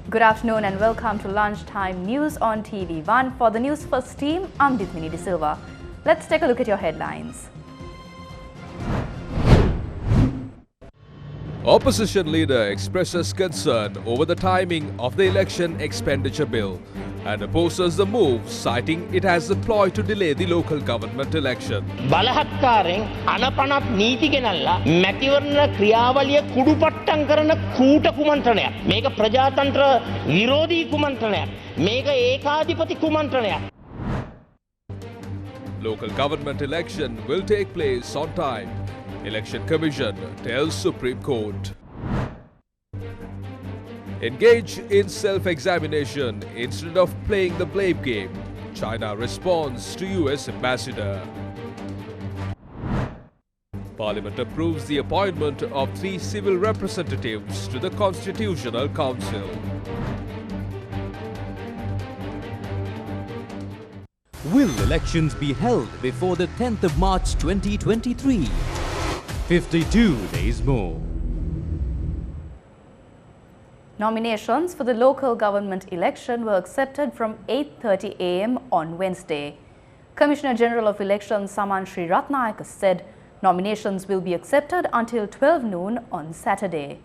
Good afternoon and welcome to Lunchtime News on TV1. For the Newsfirst team, I'm Dithmini De Silva. Let's take a look at your headlines. Opposition leader expresses concern over the timing of the election expenditure bill and opposes the move, citing it as a ploy to delay the local government election. බලහත්කාරයෙන් අනපනත් නීති ගෙනල්ලා මැතිවරණ ක්‍රියාවලිය කුඩුපට්ටම් කරන කූට කුමන්ත්‍රණයක්. මේක ප්‍රජාතන්ත්‍ර විරෝධී කුමන්ත්‍රණයක්. මේක ඒකාධිපති කුමන්ත්‍රණයක්. Local government election will take place on time, Election Commission tells Supreme Court. Engage in self-examination instead of playing the blame game, China responds to US ambassador. Parliament approves the appointment of 3 civil representatives to the Constitutional Council. Will elections be held before the 10th of March 2023? 52 days more. Nominations for the local government election were accepted from 8:30 a.m. on Wednesday. Commissioner General of Elections Saman Sriratnayaka said nominations will be accepted until 12 noon on Saturday.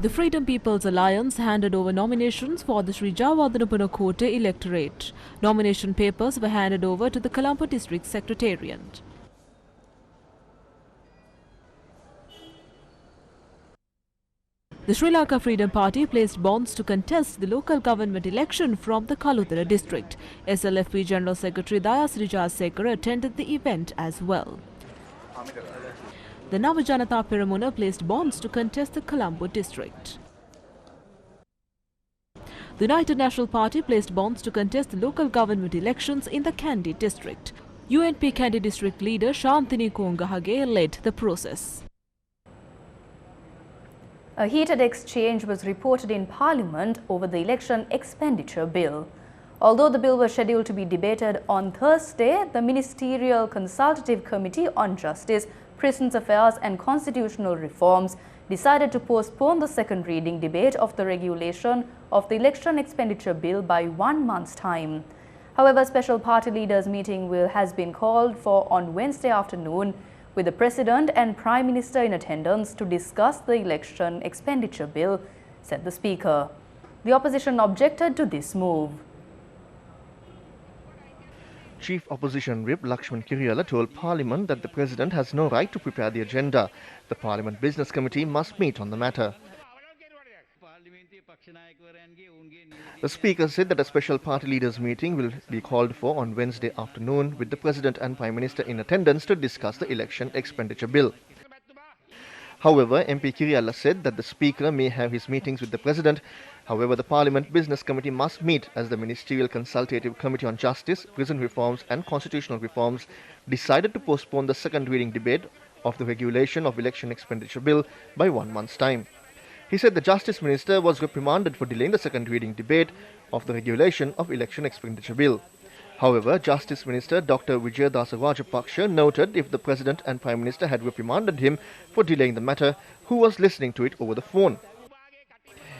The Freedom People's Alliance handed over nominations for the Sri Jawadhanapura Kote electorate. Nomination papers were handed over to the Colombo District Secretariat. The Sri Lanka Freedom Party placed bonds to contest the local government election from the Kalutara district. SLFP General Secretary Dayas Rijasekara attended the event as well. The Navajanata Peramuna placed bonds to contest the Colombo district. The United National Party placed bonds to contest the local government elections in the Kandy district. UNP Kandy district leader Shantini Kongahage led the process. A heated exchange was reported in Parliament over the election expenditure bill. Although the bill was scheduled to be debated on Thursday, the Ministerial Consultative Committee on Justice, Prisons Affairs and Constitutional Reforms decided to postpone the second reading debate of the regulation of the election expenditure bill by 1 month's time. However, a special party leaders meeting has been called for on Wednesday afternoon with the President and Prime Minister in attendance to discuss the election expenditure bill, said the Speaker. The opposition objected to this move. Chief Opposition Whip Lakshman Kiriyala told Parliament that the President has no right to prepare the agenda. The Parliament Business Committee must meet on the matter. The Speaker said that a special party leaders meeting will be called for on Wednesday afternoon with the President and Prime Minister in attendance to discuss the election expenditure bill. However, MP Kiriyala said that the Speaker may have his meetings with the President. However, the Parliament Business Committee must meet as the Ministerial Consultative Committee on Justice, Prison Reforms and Constitutional Reforms decided to postpone the second reading debate of the regulation of election expenditure bill by 1 month's time. He said the Justice Minister was reprimanded for delaying the second reading debate of the regulation of election expenditure bill. However, Justice Minister Dr. Vijayadasa Rajapaksa noted if the President and Prime Minister had reprimanded him for delaying the matter, who was listening to it over the phone?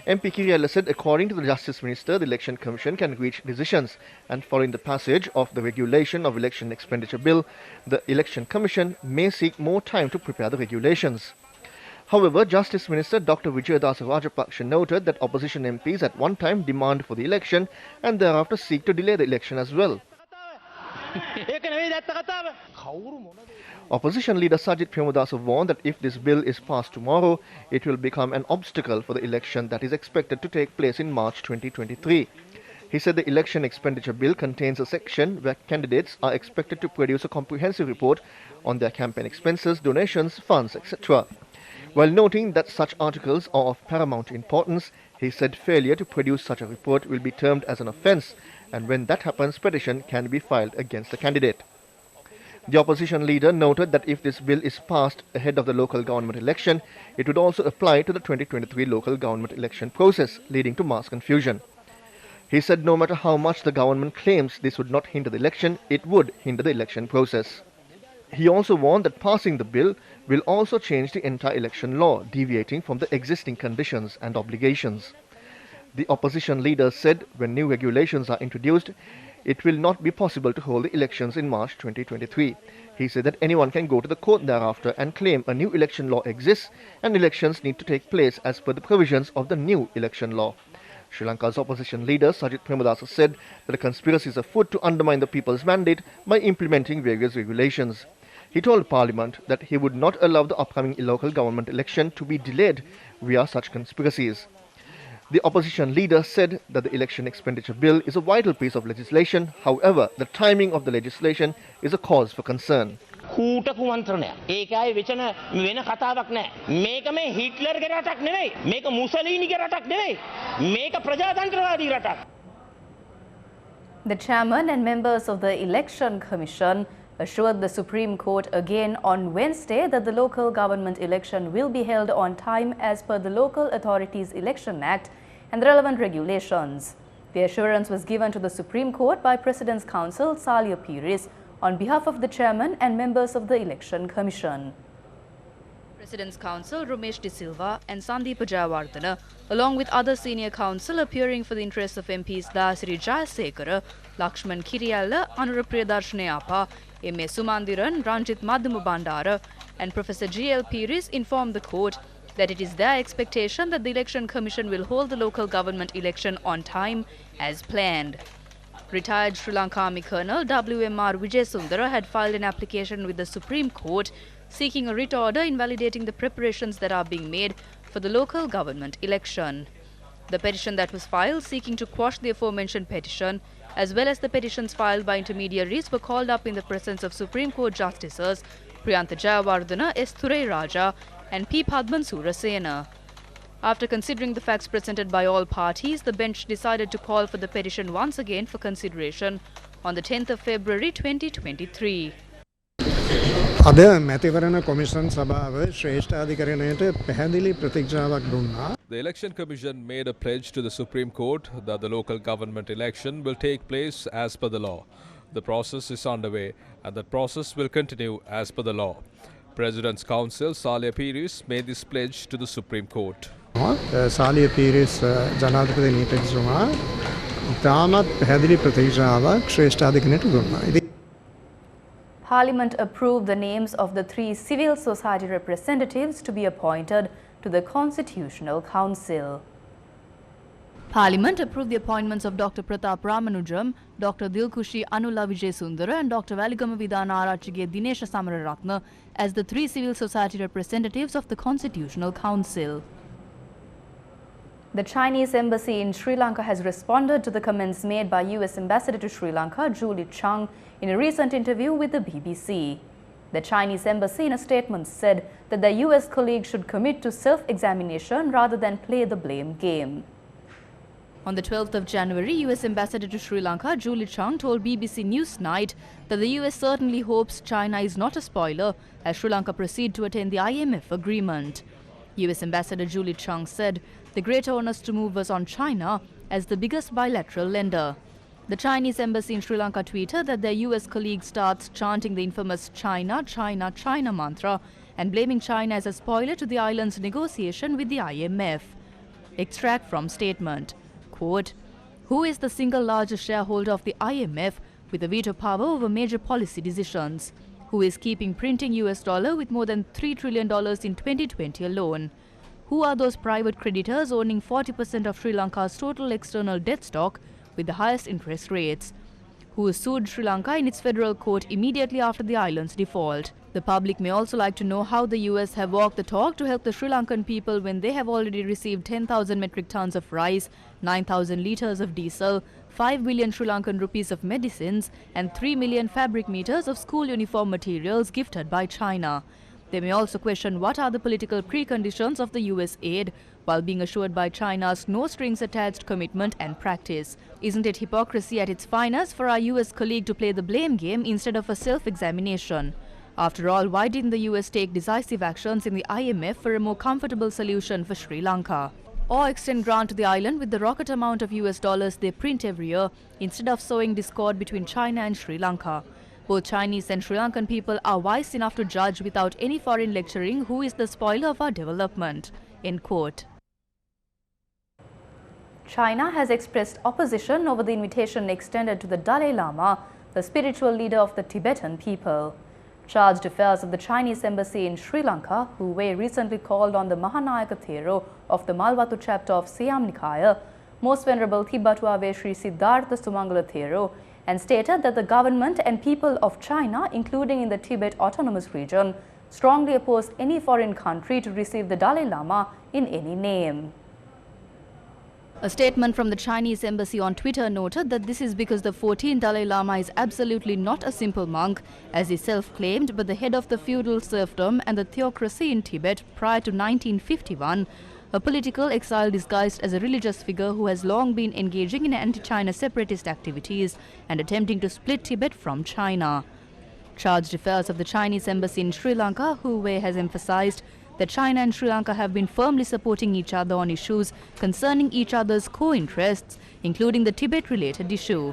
MP Kiriyala said according to the Justice Minister, the Election Commission can reach decisions, and following the passage of the regulation of election expenditure bill, the Election Commission may seek more time to prepare the regulations. However, Justice Minister Dr. Vijayadasa Rajapaksa noted that opposition MPs at one time demand for the election and thereafter seek to delay the election as well. Opposition leader Sajit Premadasa warned that if this bill is passed tomorrow, it will become an obstacle for the election that is expected to take place in March 2023. He said the election expenditure bill contains a section where candidates are expected to produce a comprehensive report on their campaign expenses, donations, funds, etc. While noting that such articles are of paramount importance, he said failure to produce such a report will be termed as an offence, and when that happens, petition can be filed against the candidate. The opposition leader noted that if this bill is passed ahead of the local government election, it would also apply to the 2023 local government election process, leading to mass confusion. He said no matter how much the government claims this would not hinder the election, it would hinder the election process. He also warned that passing the bill will also change the entire election law, deviating from the existing conditions and obligations. The opposition leader said when new regulations are introduced, it will not be possible to hold the elections in March 2023. He said that anyone can go to the court thereafter and claim a new election law exists and elections need to take place as per the provisions of the new election law. Sri Lanka's opposition leader Sajith Premadasa said that a conspiracy is afoot to undermine the people's mandate by implementing various regulations. He told Parliament that he would not allow the upcoming local government election to be delayed via such conspiracies. The opposition leader said that the election expenditure bill is a vital piece of legislation. However, the timing of the legislation is a cause for concern. කූට කුමන්ත්‍රණයක්. ඒකයි වෙන කතාවක් නෑ. මේක මේ හිට්ලර්ගේ රටක් නෙවෙයි. මේක මුසලීනිගේ රටක් නෙවෙයි. මේක ප්‍රජාතන්ත්‍රවාදී රටක්. The chairman and members of the Election Commission assured the Supreme Court again on Wednesday that the local government election will be held on time as per the Local Authorities Election Act and the relevant regulations. The assurance was given to the Supreme Court by President's Counsel Salia Piris on behalf of the chairman and members of the Election Commission. President's Counsel Ramesh De Silva and Sandeep Jayawardena, along with other senior counsel appearing for the interests of MPs Dayasiri Jayasekara, Lakshman Kiriyalla, Anura Priyadarshane Appa, M.A. Sumandiran, Ranjit Madhumabandara and Professor G.L. Piris informed the court that it is their expectation that the Election Commission will hold the local government election on time as planned. Retired Sri Lanka Army Colonel W.M.R. Vijayasundara had filed an application with the Supreme Court seeking a writ order invalidating the preparations that are being made for the local government election. The petition that was filed seeking to quash the aforementioned petition, as well as the petitions filed by intermediaries, were called up in the presence of Supreme Court Justices Priyantha Jayawardena, S. Thurai Raja and P. Padman Surasena. After considering the facts presented by all parties, the bench decided to call for the petition once again for consideration on the 10th of February 2023. අද මැතිවරණ commission සභාව ශ්‍රේෂ්ඨ අධිකරණයට පැහැදිලි ප්‍රතික්‍රියාවක් දුන්නා. The Election Commission made a pledge to the Supreme Court that the local government election will take place as per the law. The process is underway and that process will continue as per the law. President's Counsel Salia Piris made this pledge to the Supreme Court. Saliya Peiris ජනාධිපති නීතිඥතුමා ඉතාමත් පැහැදිලි ප්‍රතික්‍රියාවක් ශ්‍රේෂ්ඨ අධිකරණයට දුන්නා. Parliament approved the names of the 3 civil society representatives to be appointed to the Constitutional Council. Parliament approved the appointments of Dr. Pratap Ramanujam, Dr. Dilkushi Anula Vijayasundara and Dr. Valigama Vidana Arachige Dinesha Samararatna as the 3 civil society representatives of the Constitutional Council. The Chinese embassy in Sri Lanka has responded to the comments made by US Ambassador to Sri Lanka, Julie Chung, in a recent interview with the BBC. The Chinese embassy in a statement said that their US colleague should commit to self-examination rather than play the blame game. On the 12th of January, US Ambassador to Sri Lanka, Julie Chung, told BBC Newsnight that the US certainly hopes China is not a spoiler as Sri Lanka proceed to attend the IMF agreement. US Ambassador Julie Chung said the great onus to move was on China as the biggest bilateral lender. The Chinese embassy in Sri Lanka tweeted that their US colleague starts chanting the infamous China, China, China mantra and blaming China as a spoiler to the island's negotiation with the IMF. Extract from statement. Quote, who is the single largest shareholder of the IMF with a veto power over major policy decisions? Who is keeping printing US dollar with more than $3 trillion in 2020 alone? Who are those private creditors owning 40% of Sri Lanka's total external debt stock with the highest interest rates? Who sued Sri Lanka in its federal court immediately after the island's default? The public may also like to know how the US have walked the talk to help the Sri Lankan people when they have already received 10,000 metric tons of rice, 9,000 litres of diesel, 5 billion Sri Lankan rupees of medicines and 3 million fabric meters of school uniform materials gifted by China. They may also question what are the political preconditions of the US aid, while being assured by China's no-strings-attached commitment and practice. Isn't it hypocrisy at its finest for our US colleague to play the blame game instead of a self-examination? After all, why didn't the US take decisive actions in the IMF for a more comfortable solution for Sri Lanka? Or extend grant to the island with the rocket amount of US dollars they print every year instead of sowing discord between China and Sri Lanka? Both Chinese and Sri Lankan people are wise enough to judge without any foreign lecturing who is the spoiler of our development. End quote. China has expressed opposition over the invitation extended to the Dalai Lama, the spiritual leader of the Tibetan people. Chargé d'affaires of the Chinese embassy in Sri Lanka, Hu Wei, recently called on the Mahanayaka Thero of the Malwatu chapter of Siam Nikaya, Most Venerable Thibbatuave Sri Siddhartha Sumangala Thero, and stated that the government and people of China, including in the Tibet Autonomous Region, strongly oppose any foreign country to receive the Dalai Lama in any name. A statement from the Chinese embassy on Twitter noted that this is because the 14th Dalai Lama is absolutely not a simple monk, as he self-claimed, but the head of the feudal serfdom and the theocracy in Tibet prior to 1951, a political exile disguised as a religious figure who has long been engaging in anti-China separatist activities and attempting to split Tibet from China. Chargé d'affaires of the Chinese embassy in Sri Lanka, Hu Wei, has emphasized that China and Sri Lanka have been firmly supporting each other on issues concerning each other's co-interests, including the Tibet-related issue.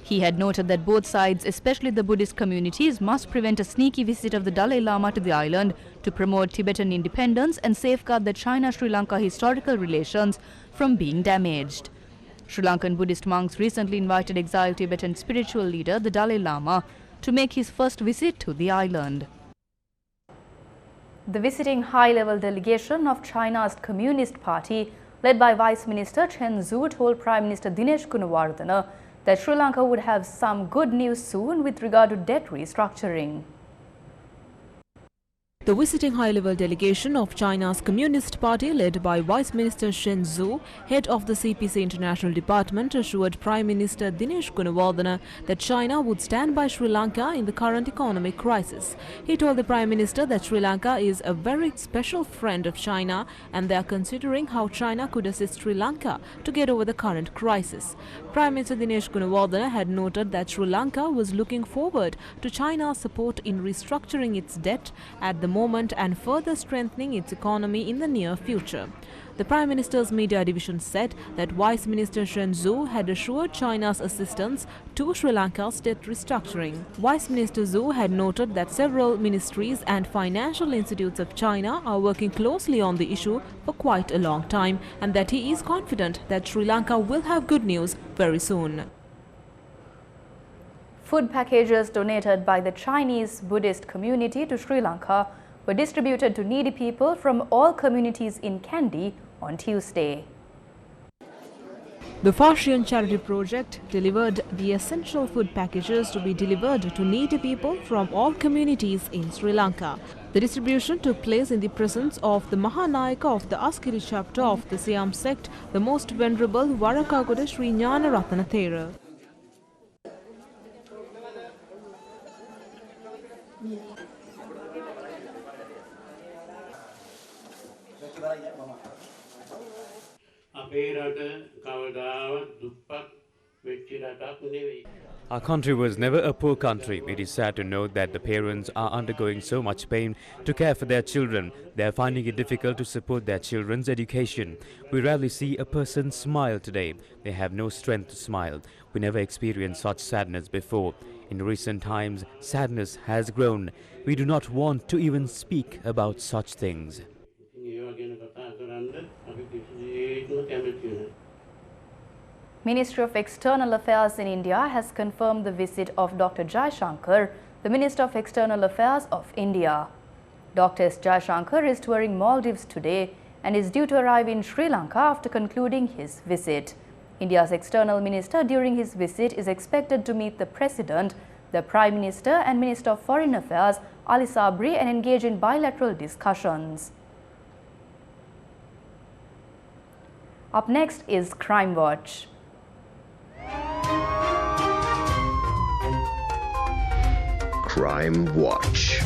He had noted that both sides, especially the Buddhist communities, must prevent a sneaky visit of the Dalai Lama to the island to promote Tibetan independence and safeguard the China-Sri Lanka historical relations from being damaged. Sri Lankan Buddhist monks recently invited exiled Tibetan spiritual leader, the Dalai Lama, to make his first visit to the island. The visiting high-level delegation of China's Communist Party, led by Vice Minister Chen Zhu, told Prime Minister Dinesh Gunawardena that Sri Lanka would have some good news soon with regard to debt restructuring. The visiting high-level delegation of China's Communist Party, led by Vice Minister Chen Zhu, head of the CPC International Department, assured Prime Minister Dinesh Gunawardena that China would stand by Sri Lanka in the current economic crisis. He told the Prime Minister that Sri Lanka is a very special friend of China and they are considering how China could assist Sri Lanka to get over the current crisis. Prime Minister Dinesh Gunawardena had noted that Sri Lanka was looking forward to China's support in restructuring its debt at the moment and further strengthening its economy in the near future. The Prime Minister's media division said that Vice Minister Chen Zhu had assured China's assistance to Sri Lanka's debt restructuring. Vice Minister Zhu had noted that several ministries and financial institutes of China are working closely on the issue for quite a long time and that he is confident that Sri Lanka will have good news very soon. Food packages donated by the Chinese Buddhist community to Sri Lanka were distributed to needy people from all communities in Kandy on Tuesday. The Fashion Charity Project delivered the essential food packages to be delivered to needy people from all communities in Sri Lanka. The distribution took place in the presence of the Mahanayaka of the Askiri chapter of the Siam sect, the Most Venerable Varakagoda Sri Jnana Ratana Thera. Our country was never a poor country. It is sad to note that the parents are undergoing so much pain to care for their children. They are finding it difficult to support their children's education. We rarely see a person smile today. They have no strength to smile. We never experienced such sadness before. In recent times, sadness has grown. We do not want to even speak about such things. Ministry of External Affairs in India has confirmed the visit of Dr. Jaishankar, the Minister of External Affairs of India. Dr. S. Jaishankar is touring Maldives today and is due to arrive in Sri Lanka after concluding his visit. India's External Minister during his visit is expected to meet the President, the Prime Minister and Minister of Foreign Affairs Ali Sabri and engage in bilateral discussions. Up next is Crime Watch. Crime Watch.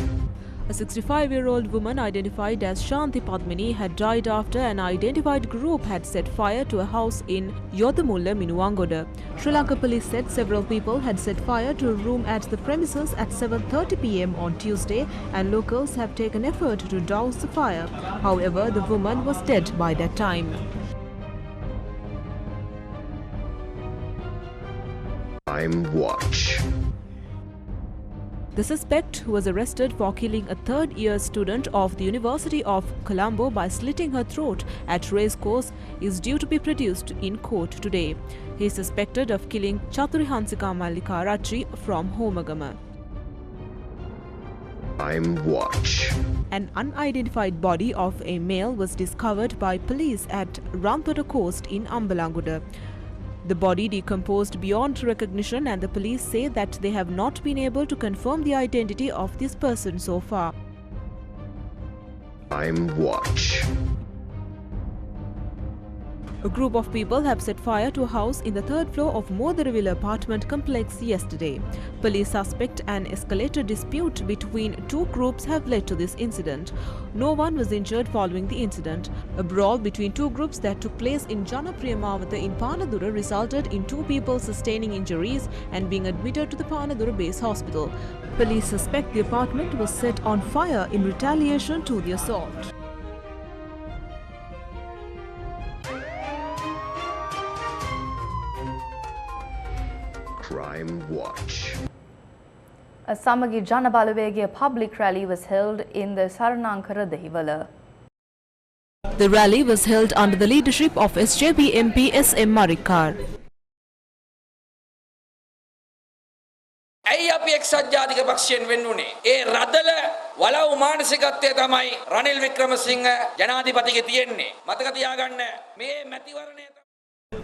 A 65-year-old woman identified as Shanti Padmini had died after an identified group had set fire to a house in Yodamulla, Minuwangoda. Sri Lanka police said several people had set fire to a room at the premises at 7:30 p.m. on Tuesday and locals have taken effort to douse the fire. However, the woman was dead by that time. Crime Watch. The suspect, who was arrested for killing a third-year student of the University of Colombo by slitting her throat at racecourse, is due to be produced in court today. He is suspected of killing Chathurihansika Mallikarachi from Homagama. Crime Watch. An unidentified body of a male was discovered by police at Ranthota Coast in Ambalanguda. The body decomposed beyond recognition, and the police say that they have not been able to confirm the identity of this person so far. Crime Watch. A group of people have set fire to a house in the third floor of Moderaville apartment complex yesterday. Police suspect an escalated dispute between two groups have led to this incident. No one was injured following the incident. A brawl between two groups that took place in Janapriyamawatha in Panadura resulted in two people sustaining injuries and being admitted to the Panadura base hospital. Police suspect the apartment was set on fire in retaliation to the assault. Crime Watch. A Samagi Janabalawege public rally was held in the Saranankara Dehiwala. The rally was held under the leadership of SJP MP S.M. Marikar. ඇයි අපි එක්සත් ජාතික පක්ෂයෙන් වෙන්න උනේ? ඒ රදල වලව් මානසිකත්වය තමයි රනිල් වික්‍රමසිංහ ජනාධිපතිගේ තියෙන්නේ. මතක තියාගන්න මේ මැතිවරණය.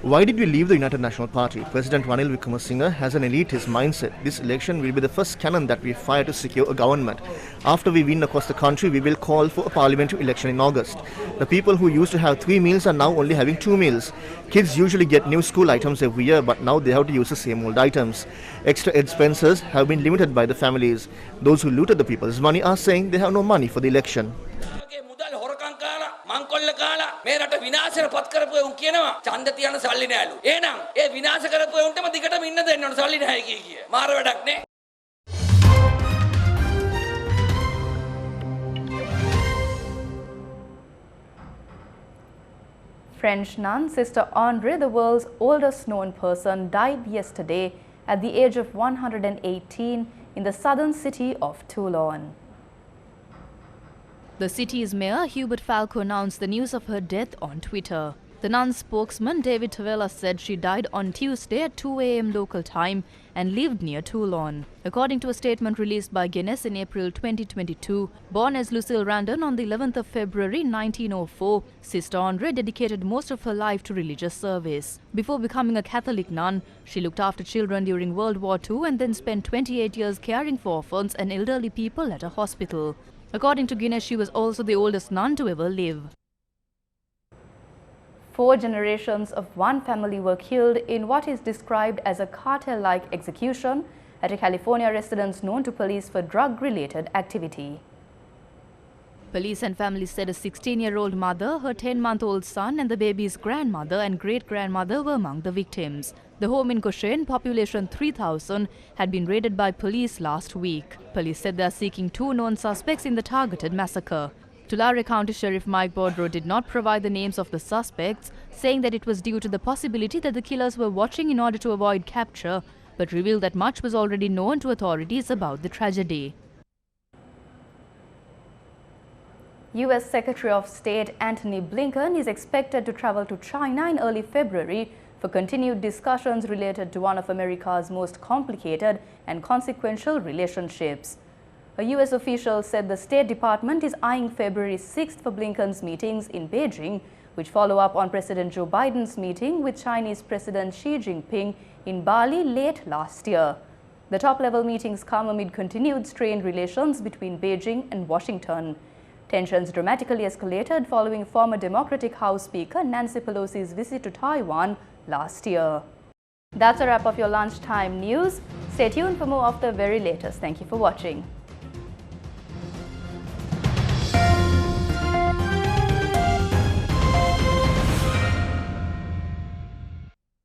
Why did we leave the United National Party? President Ranil Wickremesinghe has an elitist mindset. This election will be the first cannon that we fire to secure a government. After we win across the country, we will call for a parliamentary election in August. The people who used to have 3 meals are now only having 2 meals. Kids usually get new school items every year, but now they have to use the same old items. Extra expenses have been limited by the families. Those who looted the people's money are saying they have no money for the election. මංකොල්ල කාලා මේ රට විනාශයට පත් කරපු උන් කියනවා ඡන්ද තියන සල්ලි නෑලු. එහෙනම් ඒ විනාශ කරපු උන්ටම දිගටම ඉන්න දෙන්න ඕන සල්ලි නැහැ කිය. මාර වැඩක් නේ. French nun Sister Andre, the world's oldest known person, died yesterday at the age of 118 in the southern city of Toulon. The city's mayor, Hubert Falco, announced the news of her death on Twitter. The nun's spokesman, David Tavella, said she died on Tuesday at 2 a.m. local time and lived near Toulon. According to a statement released by Guinness in April 2022, born as Lucille Randon on the 11th of February 1904, Sister Andre dedicated most of her life to religious service. Before becoming a Catholic nun, she looked after children during World War II and then spent 28 years caring for orphans and elderly people at a hospital. According to Guinness, she was also the oldest nun to ever live. 4 generations of one family were killed in what is described as a cartel-like execution at a California residence known to police for drug-related activity. Police and family said a 16-year-old mother, her 10-month-old son and the baby's grandmother and great-grandmother were among the victims. The home in Cochin, population 3,000, had been raided by police last week. Police said they are seeking 2 known suspects in the targeted massacre. Tulare County Sheriff Mike Bordro did not provide the names of the suspects, saying that it was due to the possibility that the killers were watching in order to avoid capture, but revealed that much was already known to authorities about the tragedy. U.S. Secretary of State Antony Blinken is expected to travel to China in early February for continued discussions related to one of America's most complicated and consequential relationships. A U.S. official said the State Department is eyeing February 6th for Blinken's meetings in Beijing, which follow up on President Joe Biden's meeting with Chinese President Xi Jinping in Bali late last year. The top-level meetings come amid continued strained relations between Beijing and Washington. Tensions dramatically escalated following former Democratic House Speaker Nancy Pelosi's visit to Taiwan last year. That's a wrap of your lunchtime news. Stay tuned for more of the very latest. Thank you for watching.